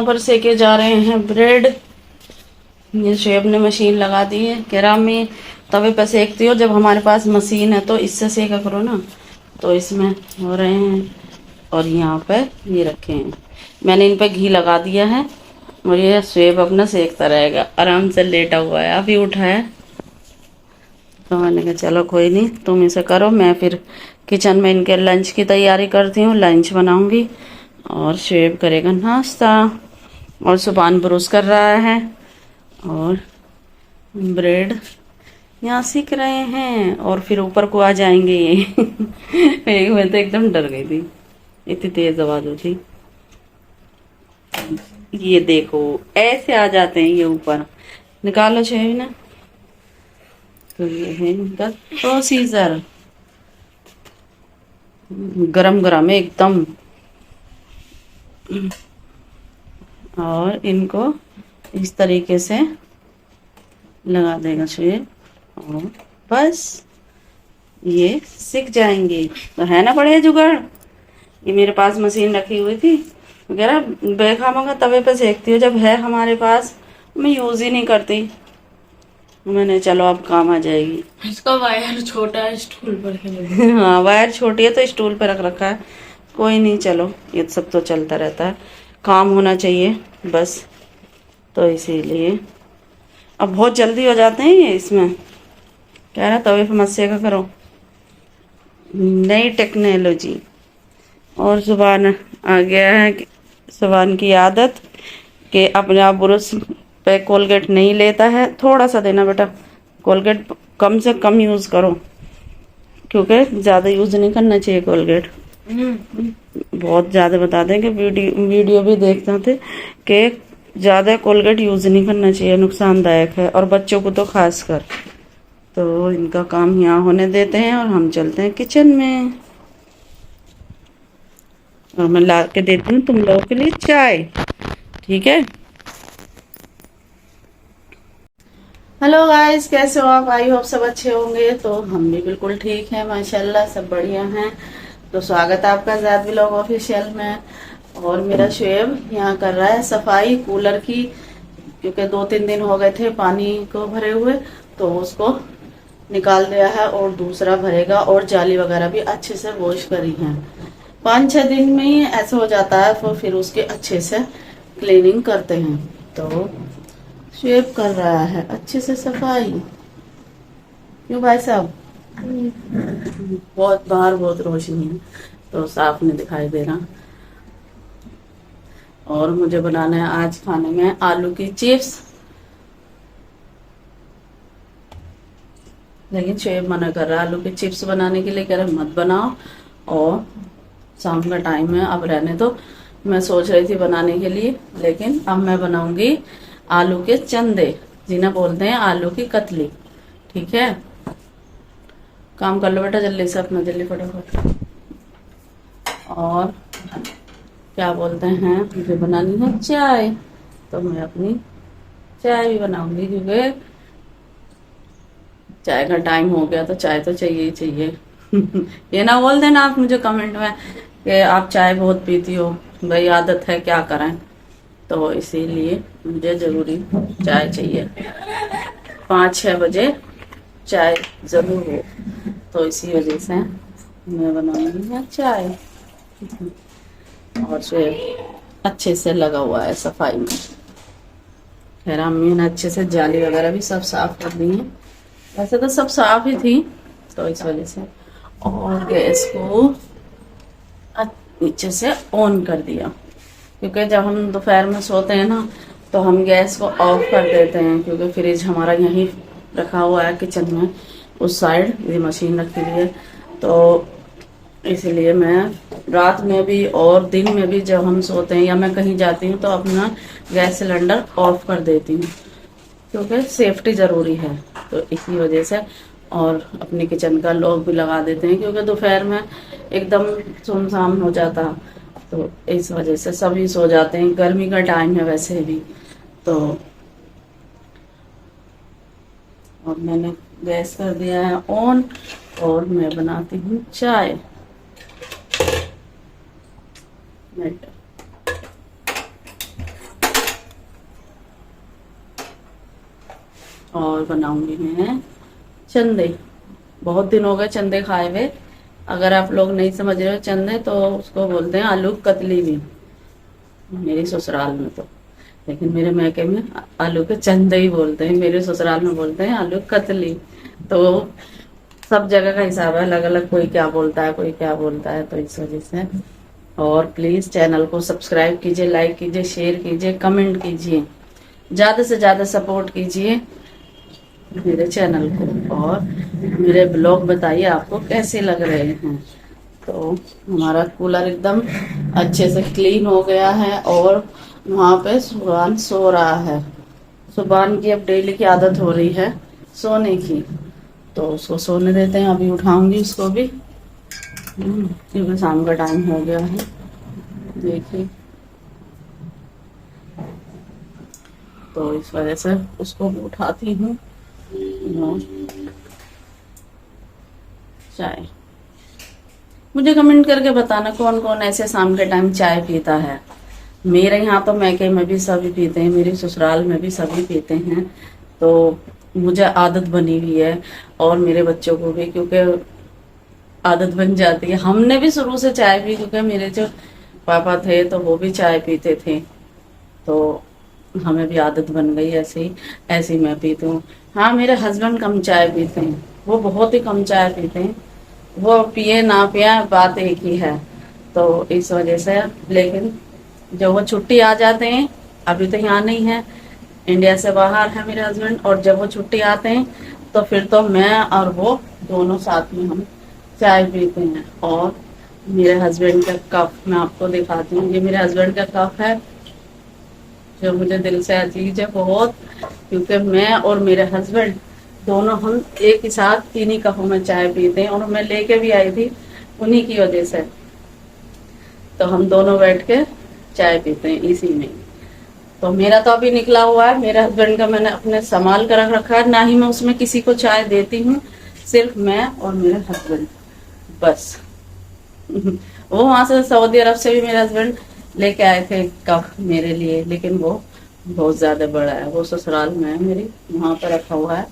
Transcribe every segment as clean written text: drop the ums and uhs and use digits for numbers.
यहाँ पर सेके जा रहे हैं ब्रेड। ये शेब ने मशीन लगा दी है, कह रहा मैं तवे पे सेकती हो, जब हमारे पास मशीन है तो इससे सेका करो ना। तो इसमें हो रहे हैं और यहाँ पे ये रखे हैं, मैंने इन पे घी लगा दिया है और ये शेब अपना सेकता रहेगा। आराम से लेटा हुआ है, अभी उठा है। तो मैंने कहा चलो कोई नहीं, तुम इसे करो, मैं फिर किचन में इनके लंच की तैयारी करती हूँ। लंच बनाऊंगी और शेब करेगा नाश्ता और सुभान ब्रुश कर रहा है और ब्रेड यहाँ सीख रहे हैं और फिर ऊपर को आ जाएंगे ये मैं तो एकदम डर गई थी, इतनी तेज आवाज होती। ये देखो ऐसे आ जाते हैं ये ऊपर, निकालो शेब ना। तो ये है इनका प्रोसीजर, गरम गरम है एकदम। और इनको इस तरीके से लगा देगा शेब और बस ये सीख जाएंगे। तो है ना बढ़िया जुगाड़। ये मेरे पास मशीन रखी हुई थी, वगैरह बेखामोगा तवे पे सेकती हो, जब है हमारे पास मैं यूज ही नहीं करती। मैंने चलो अब काम आ जाएगी। इसका वायर छोटा है, स्टूल पर है। हाँ वायर छोटी है तो स्टूल पे रख रखा है, कोई नहीं, चलो ये सब तो चलता रहता है, काम होना चाहिए बस। तो इसीलिए अब बहुत जल्दी हो जाते हैं ये, इसमें कह रहा तवे पे मत सेका करो, नई टेक्नोलॉजी। और सुभान आ गया है, सुभान की आदत कि अपने आप ब्रश पे कोलगेट नहीं लेता है। थोड़ा सा देना बेटा, कोलगेट कम से कम यूज करो क्योंकि ज्यादा यूज नहीं करना चाहिए कोलगेट। बहुत ज्यादा बता दें कि वीडियो भी देखते थे कि ज्यादा कोलगेट यूज नहीं करना चाहिए, नुकसानदायक है, और बच्चों को तो खासकर। तो इनका काम यहाँ होने देते हैं और हम चलते हैं किचन में और मैं ला के देती हूँ तुम लोगों के लिए चाय, ठीक है। हेलो गाइस, कैसे हो आप? आई होप सब अच्छे होंगे। तो हम भी बिल्कुल ठीक हैं माशाल्लाह, सब बढ़िया हैं। तो स्वागत है आपका ज़ाद व्लॉग ऑफिशियल में। और मेरा शुएब यहाँ कर रहा है सफाई कूलर की, क्योंकि 2-3 दिन हो गए थे पानी को भरे हुए, तो उसको निकाल दिया है और दूसरा भरेगा। और जाली वगैरह भी अच्छे से वॉश करी है। 5-6 दिन में ही ऐसा हो जाता है, तो फिर उसके अच्छे से क्लीनिंग करते हैं। तो शेप कर रहा है अच्छे से सफाई। क्यों भाई साहब? बहुत बाहर बहुत रोशनी है तो साफ नहीं दिखाई दे रहा। और मुझे बनाना है आज खाने में आलू की चिप्स, लेकिन शेफ मना कर रहा है आलू की चिप्स बनाने के लिए, कह रहा मत बनाओ और शाम का टाइम है, अब रहने दो। मैं सोच रही थी बनाने के लिए, लेकिन अब मैं बनाऊंगी आलू के चंदे, जिन्हें बोलते हैं आलू की कतली, ठीक है। काम कर लो बेटा जल्दी से अपना, जल्दी फटाफट। और क्या बोलते हैं, मुझे बनानी है चाय, तो मैं अपनी चाय भी बनाऊंगी, क्योंकि चाय का टाइम हो गया तो चाय तो चाहिए ही चाहिए। ये ना बोल देना आप मुझे कमेंट में कि आप चाय बहुत पीती हो, भाई आदत है क्या करें। तो इसीलिए मुझे जरूरी चाय चाहिए, 5-6 बजे चाय जरूर हो। तो इसी वजह से मैं बनाऊंगी है चाय। और फिर अच्छे से लगा हुआ है सफाई में। खैर अम्मी ने अच्छे से जाली वगैरह भी सब साफ कर दी है, वैसे तो सब साफ ही थी, तो इस वजह से। और गैस को नीचे से ऑन कर दिया, क्योंकि जब हम दोपहर में सोते हैं ना तो हम गैस को ऑफ कर देते हैं, क्योंकि फ्रिज हमारा यहीं रखा हुआ है किचन में, उस साइड ये मशीन रखी हुई है। तो इसलिए मैं रात में भी और दिन में भी जब हम सोते हैं या मैं कहीं जाती हूँ तो अपना गैस सिलेंडर ऑफ कर देती हूँ, क्योंकि सेफ्टी जरूरी है। तो इसी वजह से। और अपने किचन का लॉक भी लगा देते हैं, क्योंकि दोपहर में एकदम सुनसान हो जाता, तो इस वजह से सभी सो जाते हैं। गर्मी का टाइम है वैसे भी तो। और मैंने गैस कर दिया है ऑन और मैं बनाती हूँ चाय। और बनाऊंगी मैं चंदे। बहुत दिन हो गए चंदे खाए हुए। अगर आप लोग नहीं समझ रहे हो चंदे, तो उसको बोलते हैं आलू कतली भी मेरी ससुराल में तो। लेकिन मेरे मैके में आलू के चंदे ही बोलते हैं, मेरे ससुराल में बोलते हैं आलू कतली। तो सब जगह का हिसाब है, अलग अलग, कोई क्या बोलता है कोई क्या बोलता है, तो इस वजह से। और प्लीज चैनल को सब्सक्राइब कीजिए, लाइक कीजिए, शेयर कीजिए, कमेंट कीजिए, ज्यादा से ज्यादा सपोर्ट कीजिए मेरे चैनल को। और मेरे ब्लॉग बताइए आपको कैसे लग रहे हैं। तो हमारा कूलर एकदम अच्छे से क्लीन हो गया है और वहाँ पे सुभान सो रहा है। सुभान की अब डेली की आदत हो रही है सोने की, तो उसको सोने देते हैं। अभी उठाऊंगी उसको भी, क्योंकि शाम का टाइम हो गया है। देखिए, तो इस वजह से उसको भी उठाती हूँ। चाय, मुझे कमेंट करके बताना कौन कौन ऐसे शाम के टाइम चाय पीता है। मेरे यहाँ तो मैके में भी सभी पीते हैं, मेरी ससुराल में भी सभी पीते हैं। तो मुझे आदत बनी हुई है और मेरे बच्चों को भी, क्योंकि आदत बन जाती है। हमने भी शुरू से चाय पी, क्योंकि मेरे जो पापा थे तो वो भी चाय पीते थे, तो हमें भी आदत बन गई ऐसे ही मैं पीती हूँ। हाँ, मेरे हस्बैंड कम चाय पीते हैं, वो बहुत ही कम चाय पीते हैं। वो पिए ना पिए बात एक ही है, तो इस वजह से। लेकिन जब वो छुट्टी आ जाते हैं, अभी तो यहाँ नहीं है, इंडिया से बाहर है मेरे हस्बैंड, और जब वो छुट्टी आते हैं तो फिर तो मैं और वो दोनों साथ में हम चाय पीते हैं। और मेरे हस्बैंड का कप मैं आपको दिखाती हूँ। ये मेरे हस्बैंड का कप है, जो मुझे दिल से अजीज है बहुत, क्योंकि मैं और मेरे हस्बैंड दोनों हम एक ही साथ 3 ही कपों में चाय पीते हैं। और मैं लेके भी आई थी उन्हीं की वजह से, तो हम दोनों बैठ के चाय पीते हैं इसी में। तो मेरा तो अभी निकला हुआ है, मेरे हस्बैंड का मैंने अपने संभाल कर रख रखा है, ना ही मैं उसमें किसी को चाय देती हूँ, सिर्फ मैं और मेरे हस्बैंड बस। वो वहां से सऊदी अरब से भी मेरे हस्बैंड लेके आए थे कप मेरे लिए, लेकिन वो बहुत ज्यादा बड़ा है, वो ससुराल में है मेरी, वहां पर रखा हुआ है।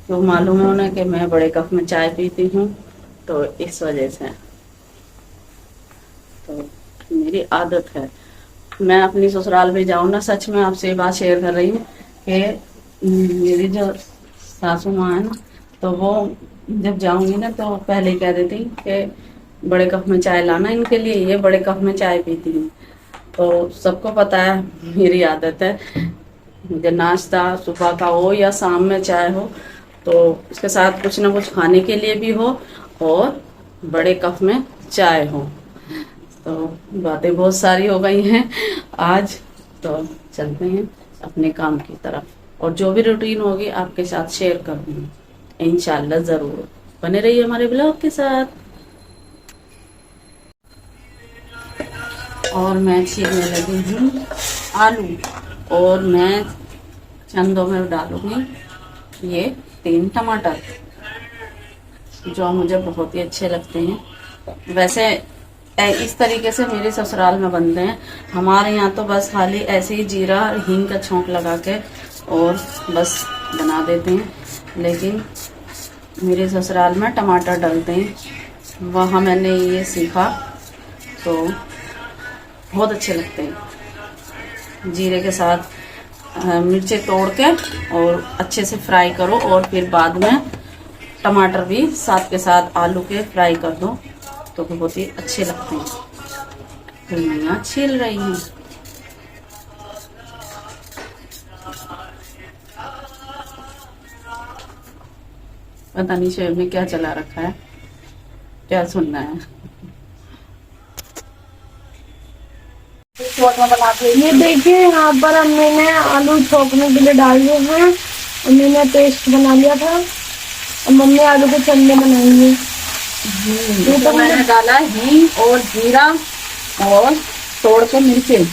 तो मालूम है उन्हें कि मैं बड़े कप में चाय पीती हूँ, तो इस वजह से। तो मेरी आदत है। मैं अपनी ससुराल भी जाऊँ ना, सच में आपसे ये बात शेयर कर रही हूँ कि मेरी जो सासू माँ है ना, तो वो जब जाऊंगी ना तो पहले ही कह देती कि बड़े कप में चाय लाना इनके लिए, ये बड़े कप में चाय पीती हूँ। तो सबको पता है मेरी आदत है, मुझे नाश्ता सुबह का हो या शाम में चाय हो, तो उसके साथ कुछ ना कुछ खाने के लिए भी हो और बड़े कप में चाय हो। तो बातें बहुत सारी हो गई हैं आज, तो चलते हैं अपने काम की तरफ, और जो भी रूटीन होगी आपके साथ शेयर करूंगी इंशाल्लाह। जरूर बने रहिए हमारे ब्लॉग के साथ। और मैं छीलने लगी हूँ आलू, और मैं चंदों में डालूंगी ये 3 टमाटर, जो मुझे बहुत ही अच्छे लगते हैं। वैसे इस तरीके से मेरे ससुराल में बनते हैं, हमारे यहाँ तो बस खाली ऐसे ही जीरा हींग का छौंक लगा के और बस बना देते हैं, लेकिन मेरे ससुराल में टमाटर डालते हैं। वहाँ मैंने ये सीखा, तो बहुत अच्छे लगते हैं। जीरे के साथ मिर्चे तोड़ के और अच्छे से फ्राई करो, और फिर बाद में टमाटर भी साथ के साथ आलू के फ्राई कर दो, तो बहुत ही अच्छे लगते हैं। फिर मैं यहाँ छील रही हूँ। पता नहीं शेर ने क्या चला रखा है, क्या सुनना है। ये देखिए, यहाँ पर अम्मी ने आलू छोकने के लिए डाल दिए हैं। अम्मी ने पेस्ट बना लिया था, और मम्मी आलू के चने बनाएंगे। ये तो मैंने डाला हींग और जीरा और तोड़ के मिर्चे।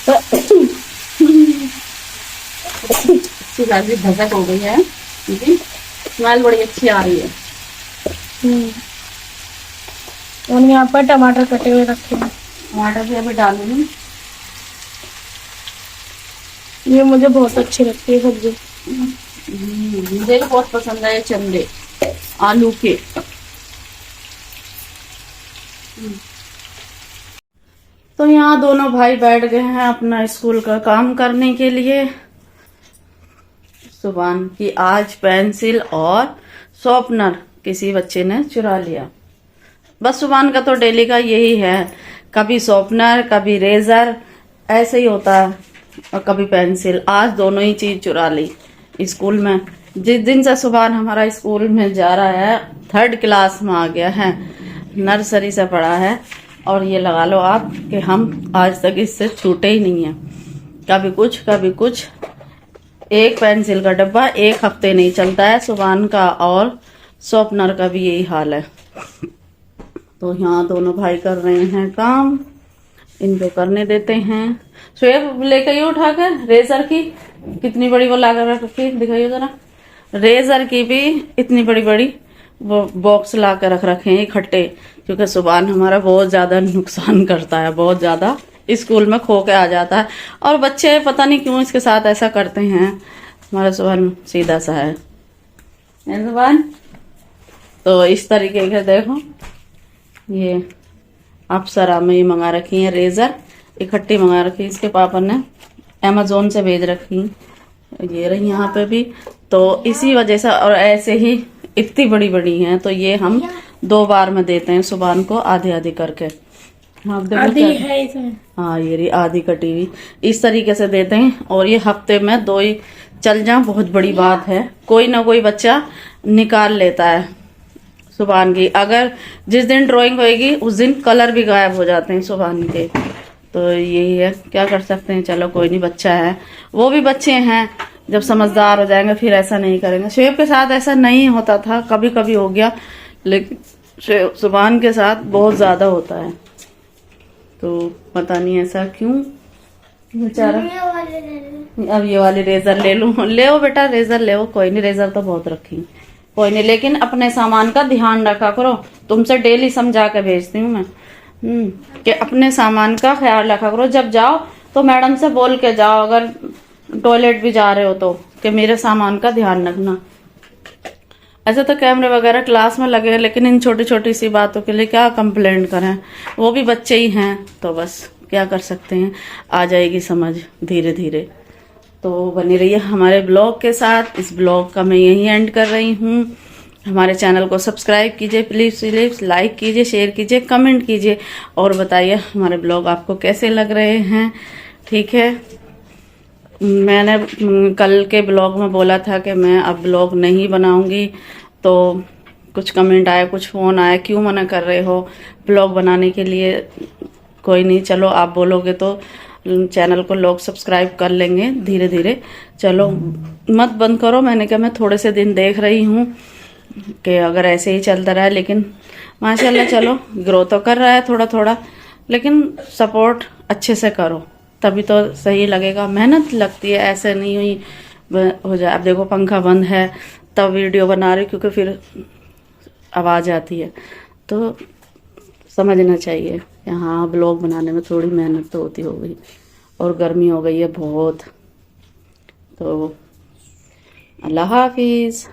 तो अच्छी खासी भसक हो गई है, क्योंकि स्मेल बड़ी अच्छी आ रही है। और यहाँ पर टमाटर कटे हुए रखे हैं। टमाटर भी अभी डालूंगी। ये मुझे बहुत अच्छी लगती है सब्जी। मुझे बहुत पसंद है ये चंदे आलू के। तो यहाँ दोनों भाई बैठ गए हैं अपना स्कूल का काम करने के लिए। सुभान की आज पेंसिल और शॉर्पनर किसी बच्चे ने चुरा लिया। बस सुभान का तो डेली का यही है, कभी शॉर्पनर कभी रेजर ऐसे ही होता है, और कभी पेंसिल। आज दोनों ही चीज चुरा ली स्कूल में। जिस दिन से सुभान हमारा स्कूल में जा रहा है 3rd क्लास में आ गया है, नर्सरी से पढ़ा है, और ये लगा लो आप कि हम आज तक इससे छूटे ही नहीं है। कभी कुछ एक पेंसिल का डब्बा एक हफ्ते नहीं चलता है सुभान का, और शॉर्पनर का भी यही हाल है। तो यहाँ दोनों भाई कर रहे हैं काम, इनको करने देते हैं। स्वेब लेकर ही उठा कर रेजर की कितनी बड़ी वो ला कर रखी, दिखाइए जरा। रेजर की भी इतनी बड़ी बड़ी वो बॉक्स ला कर रख रखे हैं इकट्ठे, क्योंकि सुभान हमारा बहुत ज्यादा नुकसान करता है, बहुत ज्यादा स्कूल में खो के आ जाता है। और बच्चे पता नहीं क्यों इसके साथ ऐसा करते हैं। हमारा सुभान सीधा सा है सुभान। तो इस तरीके के देखो, ये अप्सरा में ये मंगा रखी है रेजर, इकट्ठी मंगा रखी। इसके पापा ने अमेजोन से भेज रखी, ये रही यहाँ पे भी। तो इसी वजह से, और ऐसे ही इतनी बड़ी बड़ी हैं, तो ये हम 2 बार में देते हैं सुभान को, आधी आधी करके। हाँ आधी है इसमें। हाँ ये रही आधी कटी हुई, इस तरीके से देते हैं। और ये हफ्ते में 2 ही चल जाए बहुत बड़ी बात है। कोई ना कोई बच्चा निकाल लेता है सुभान की। अगर जिस दिन ड्राइंग होएगी उस दिन कलर भी गायब हो जाते हैं सुभान के। तो यही है, क्या कर सकते हैं। चलो कोई नहीं, बच्चा है, वो भी बच्चे हैं, जब समझदार हो जाएंगे फिर ऐसा नहीं करेंगे। शेब के साथ ऐसा नहीं होता था, कभी कभी हो गया, लेकिन सुभान के साथ बहुत ज्यादा होता है। तो पता नहीं ऐसा क्यों बेचारा। अब ये वाली रेजर ले लूं? ले बेटा रेजर ले, कोई नहीं, रेजर तो बहुत रखी, कोई नहीं। लेकिन अपने सामान का ध्यान रखा करो, तुमसे डेली समझा के भेजती हूँ मैं कि अपने सामान का ख्याल रखा करो। जब जाओ तो मैडम से बोल के जाओ, अगर टॉयलेट भी जा रहे हो तो, कि मेरे सामान का ध्यान रखना। ऐसे तो कैमरे वगैरह क्लास में लगे हैं, लेकिन इन छोटी छोटी सी बातों के लिए क्या कंप्लेंट करें, वो भी बच्चे ही हैं। तो बस क्या कर सकते हैं, आ जाएगी समझ धीरे धीरे। तो बनी रहिए हमारे ब्लॉग के साथ। इस ब्लॉग का मैं यही एंड कर रही हूँ। हमारे चैनल को सब्सक्राइब कीजिए, प्लीज लाइक कीजिए, शेयर कीजिए, कमेंट कीजिए, और बताइए हमारे ब्लॉग आपको कैसे लग रहे हैं। ठीक है, मैंने कल के ब्लॉग में बोला था कि मैं अब ब्लॉग नहीं बनाऊंगी, तो कुछ कमेंट आया, कुछ फ़ोन आया, क्यों मना कर रहे हो ब्लॉग बनाने के लिए। कोई नहीं, चलो आप बोलोगे तो चैनल को लोग सब्सक्राइब कर लेंगे धीरे धीरे। चलो मत बंद करो, मैंने कहा मैं थोड़े से दिन देख रही हूँ कि अगर ऐसे ही चलता रहा, लेकिन माशाल्लाह चलो ग्रो तो कर रहा है थोड़ा थोड़ा, लेकिन सपोर्ट अच्छे से करो तभी तो सही लगेगा। मेहनत लगती है, ऐसे नहीं हुई हो जाए। अब देखो पंखा बंद है तब वीडियो बना रही, क्योंकि फिर आवाज़ आती है। तो समझना चाहिए कि हाँ ब्लॉग बनाने में थोड़ी मेहनत तो होती हो गई, और गर्मी हो गई है बहुत। तो अल्लाह हाफिज़।